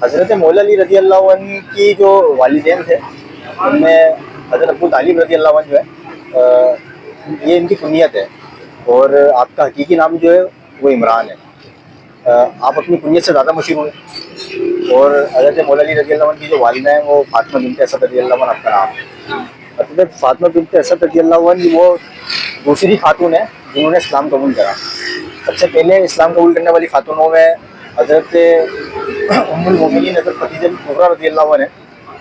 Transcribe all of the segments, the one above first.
حضرت مولا علی رضی اللہ عنہ کی جو والدین تھے ان میں حضرت ابو طالب رضی اللہ عنہ جو ہے یہ ان کی کنیت ہے، اور آپ کا حقیقی نام جو ہے وہ عمران ہے۔ آپ اپنی کنیت سے زیادہ مشہور ہوئے، اور حضرت مولا علی رضی اللہ عنہ کی جو والدہ ہیں وہ فاطمہ بنت اسد رضی اللہ عنہ آپ کا نام ہے۔ حضرت فاطمہ بنت اسد رضی اللہ عنہ وہ دوسری خاتون ہے جنہوں نے اسلام قبول کرا۔ سب سے پہلے اسلام قبول کرنے والی خاتونوں میں حضرت ام المومنین حضرت خدیجہ کبریٰ رضی اللہ عنہ ہے،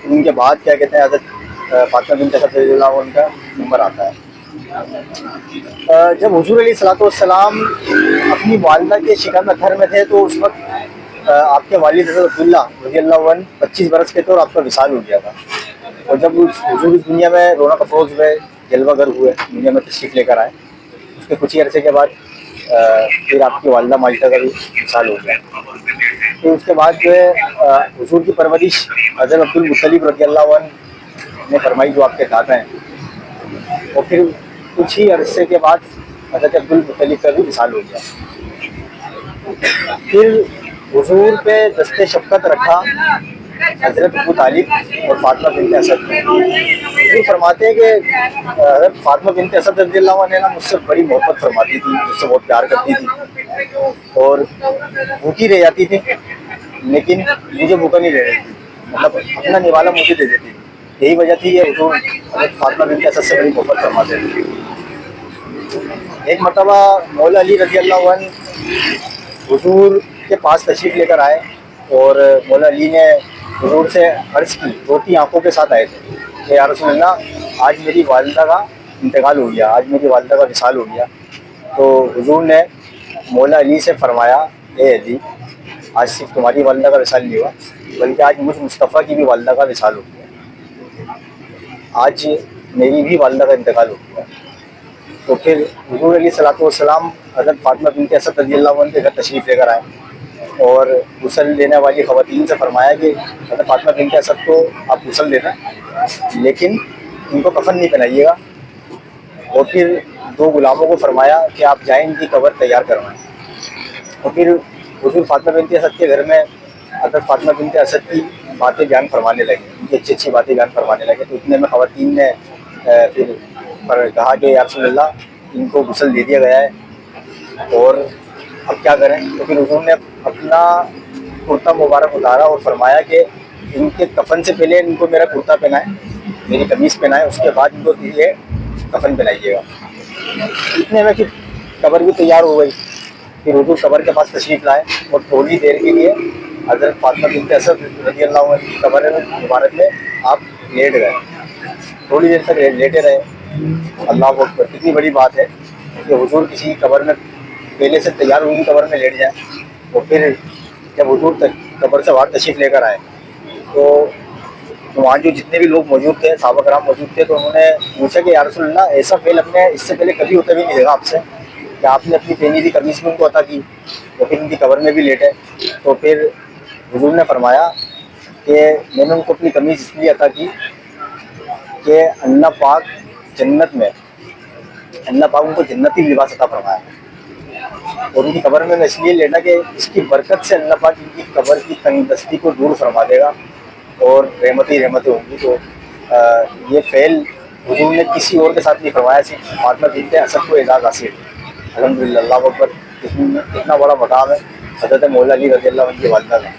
ان کے بعد کیا کہتے ہیں حضرت فاطمہ بنت اسد رضی اللہ عنہ کا نمبر آتا ہے۔ جب حضور علیہ الصلوۃ والسلام اپنی والدہ کے شکم گھر میں تھے تو اس وقت آپ کے والد حضرت عبداللہ رضی اللہ عنہ 25 برس کے تھے اور آپ کا وصال ہو گیا تھا۔ اور جب حضور اس دنیا میں رونق افروز ہوئے، جلوہ گر ہوئے، دنیا میں تشریف لے کر آئے، اس کے کچھ ہی عرصے کے بعد پھر آپ کی والدہ ماجدہ کا بھی وصال ہو گیا۔ پھر اس کے بعد جو ہے حضور کی پرورش حضرت عبد المطلب رضی اللہ عنہ نے فرمائی، جو آپ کے دادا ہیں، اور پھر کچھ ہی عرصے کے بعد حضرت عبد المطلب کا بھی وصال ہو گیا۔ پھر حضور پہ دست شفقت رکھا حضرت ابو طالب اور فاطمہ بنت اسد نے۔ حضور فرماتے ہیں کہ حضرت فاطمہ بنت اسد رضی اللہ عنہ مجھ سے بڑی محبت فرماتی تھی، مجھ سے بہت پیار کرتی تھی، اور بھوکی رہ جاتی تھی لیکن مجھے بھوکا نہیں رہ رہی تھی، مطلب اپنا نوالا مجھے دے دیتی تھی۔ یہی وجہ تھی کہ حضور حضرت فاطمہ بنت اسد سے بڑی محبت فرماتے تھے۔ ایک مرتبہ مولا علی رضی اللہ عنہ حضور کے پاس تشریف لے کر آئے، اور مولا علی نے حضور سے عرض کی، روتی آنکھوں کے ساتھ آئے تھے کہ یا رسول اللہ آج میری والدہ کا انتقال ہو گیا، آج میری والدہ کا وصال ہو گیا۔ تو حضور نے مولا علی سے فرمایا، اے علی آج صرف تمہاری والدہ کا وصال نہیں ہوا بلکہ آج مجھ مصطفیٰ کی بھی والدہ کا وصال ہو گیا، آج میری بھی والدہ کا انتقال ہو گیا۔ تو پھر حضور علیہ الصلوۃ والسلام حضرت فاطمہ بنت اسد رضی اللہ عنہ کے گھر تشریف لے کر آئے، اور غسل دینے والی خواتین سے فرمایا کہ حضرت فاطمہ بنت اسد کو آپ غسل دینا لیکن ان کو کفن نہیں پہنائیے گا، اور پھر 2 غلاموں کو فرمایا کہ آپ جائیں ان کی قبر تیار کروائیں۔ اور پھر حضور فاطمہ بنت اسد کے گھر میں حضرت فاطمہ بنت اسد کی باتیں بیان فرمانے لگے، ان کی اچھی اچھی باتیں بیان فرمانے لگے۔ تو اتنے میں خواتین نے پھر کہا کہ یا رسول اللہ ان کو غسل دے دیا گیا ہے اور اب کیا کریں؟ تو پھر حضور نے اپنا کرتا مبارک اتارا اور فرمایا کہ ان کے کفن سے پہلے ان کو میرا کرتا پہنائیں، میری قمیص پہنائیں، اس کے بعد ان کو یہ کفن پہنائیے گا۔ اتنے میں پھر قبر بھی تیار ہو گئی۔ پھر حضور قبر کے پاس تشریف لائے اور تھوڑی دیر کے لیے حضرت فاطمہ بنت اسد رضی اللہ عنہ کی قبر مبارک میں آپ لیٹ گئے، تھوڑی دیر تک لیٹے رہے۔ اللہ اکبر، کتنی بڑی بات ہے کہ حضور کسی قبر میں پہلے سے تیار ہوئی قبر میں لیٹ جائیں۔ اور پھر جب حضور قبر سے باہر تشریف لے کر آئے تو وہاں جو جتنے بھی لوگ موجود تھے، صحابہ کرام موجود تھے، تو انہوں نے پوچھا کہ یا رسول اللہ ایسا فعل ہم نے اس سے پہلے کبھی ہوتا بھی نہیں دیکھا آپ سے کہ آپ نے اپنی پہنی ہوئی قمیص بھی ان کو عطا کی اور پھر ان کی قبر میں بھی لیٹے۔ تو پھر حضور نے فرمایا کہ میں نے ان کو اپنی قمیص اس لیے عطا کی کہ اللہ پاک جنت میں اللہ پاک ان کو جنتی لباس عطا فرمایا، اور ان کی قبر میں اس لیے لیٹا کہ اس کی برکت سے اللہ پاک ان کی قبر کی تنگ دستی کو دور فرما دے گا اور رحمتیں ہوں گی۔ تو یہ فعل حضور نے کسی اور کے ساتھ نہیں فرمایا، صرف فاطمہ بنت اسد کو اعزاز حاصل ہے۔ الحمدللہ، اللہ اکبر، اتنا بڑا مقام ہے حضرت مولا علی رضی اللہ عنہ کی والدہ کا۔